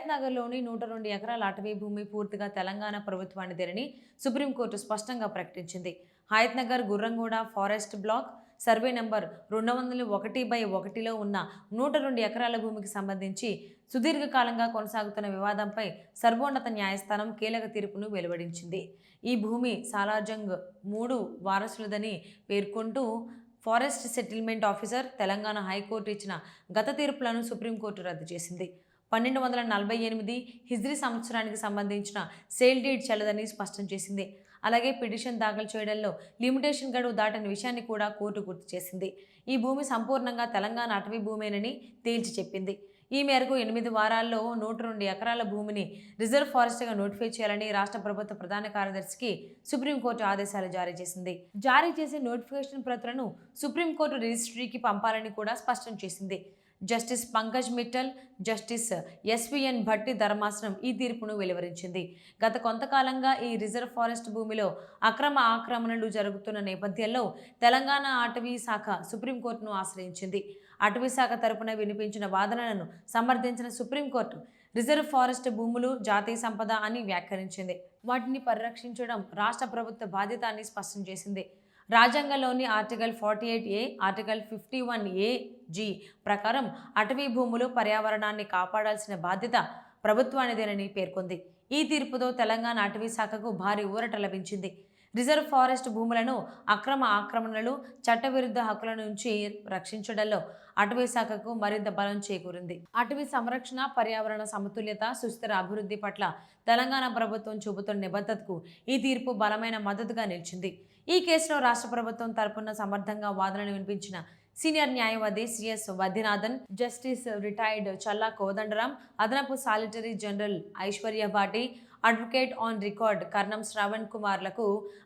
హయత్ నగర్లోని 102 ఎకరాల అటవీ భూమి పూర్తిగా తెలంగాణ ప్రభుత్వానిదేనని సుప్రీంకోర్టు స్పష్టంగా ప్రకటించింది. Hayat Nagar Gurramguda forest block survey number 201/1లో ఉన్న 102 ఎకరాల భూమికి సంబంధించి సుదీర్ఘకాలంగా కొనసాగుతున్న వివాదంపై సర్వోన్నత న్యాయస్థానం కీలక తీర్పును వెలువడించింది. ఈ భూమి సాలార్జంగ్ 3 వారసులదని పేర్కొంటూ forest settlement officer Telangana high court ఇచ్చిన గత తీర్పులను సుప్రీంకోర్టు రద్దు చేసింది. 1248 హిజ్రీ సంవత్సరానికి సంబంధించిన సేల్ డీడ్ చెల్లదని స్పష్టం చేసింది. అలాగే పిటిషన్ దాఖలు చేయడంలో లిమిటేషన్ గడువు దాటని విషయాన్ని కూడా కోర్టు గుర్తు చేసింది. ఈ భూమి సంపూర్ణంగా తెలంగాణ అటవీ భూమేనని తేల్చి చెప్పింది. ఈ మేరకు 8 వారాల్లో 102 ఎకరాల భూమిని రిజర్వ్ ఫారెస్ట్గా నోటిఫై చేయాలని రాష్ట్ర ప్రభుత్వ ప్రధాన కార్యదర్శికి సుప్రీంకోర్టు ఆదేశాలు జారీ చేసింది. జారీ చేసే నోటిఫికేషన్ ప్రతులను సుప్రీంకోర్టు రిజిస్ట్రీకి పంపాలని కూడా స్పష్టం చేసింది. Justice Pankaj Mittal, justice SVN Bhatti ధర్మాసనం ఈ తీర్పును వెలువరించింది. గత కొంతకాలంగా ఈ రిజర్వ్ ఫారెస్ట్ భూమిలో అక్రమ ఆక్రమణలు జరుగుతున్న నేపథ్యంలో తెలంగాణ అటవీ శాఖ సుప్రీంకోర్టును ఆశ్రయించింది. అటవీ శాఖ తరపున వినిపించిన వాదనలను సమర్థించిన సుప్రీంకోర్టు రిజర్వ్ ఫారెస్ట్ భూములు జాతీయ సంపద అని వ్యాఖ్యానించింది. వాటిని పరిరక్షించడం రాష్ట్ర ప్రభుత్వ బాధ్యత అని స్పష్టం చేసింది. రాజ్యాంగంలోని ఆర్టికల్ 48A, ఆర్టికల్ 51AG ప్రకారం అటవీ భూములు పర్యావరణాన్ని కాపాడాల్సిన బాధ్యత ప్రభుత్వానిదేనని పేర్కొంది. ఈ తీర్పుతో తెలంగాణ అటవీ శాఖకు భారీ ఊరట లభించింది. రిజర్వ్ ఫారెస్ట్ భూములను అక్రమ ఆక్రమణలు, చట్టవిరుద్ధ హక్కుల నుంచి రక్షించడంలో అటవీ శాఖకు మరింత బలం చేకూరింది. అటవీ సంరక్షణ, పర్యావరణ సమతుల్యత, సుస్థిర అభివృద్ధి పట్ల తెలంగాణ ప్రభుత్వం చూపుతున్న నిబద్ధతకు ఈ తీర్పు బలమైన మద్దతుగా నిలిచింది. ఈ కేసులో రాష్ట్ర ప్రభుత్వం తరపున సమర్థంగా వాదనలు వినిపించిన సీనియర్ న్యాయవాది C S Vaidyanathan, justice retired Challa Kodandaram, అదనపు solicitor general Aishwarya Bhati, advocate on record Karnam Shravan కుమార్లకు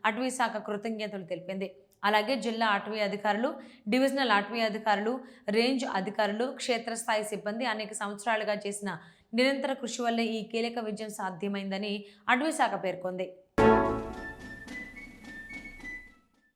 అటవీ శాఖ కృతజ్ఞతలు తెలిపింది. అలాగే జిల్లా అటవీ అధికారులు, డివిజనల్ అటవీ అధికారులు, రేంజ్ అధికారులు, క్షేత్రస్థాయి సిబ్బంది అనేక సంవత్సరాలుగా చేసిన నిరంతర కృషి వల్లే ఈ కీలక విజయం సాధ్యమైందని అటవీ శాఖ పేర్కొంది.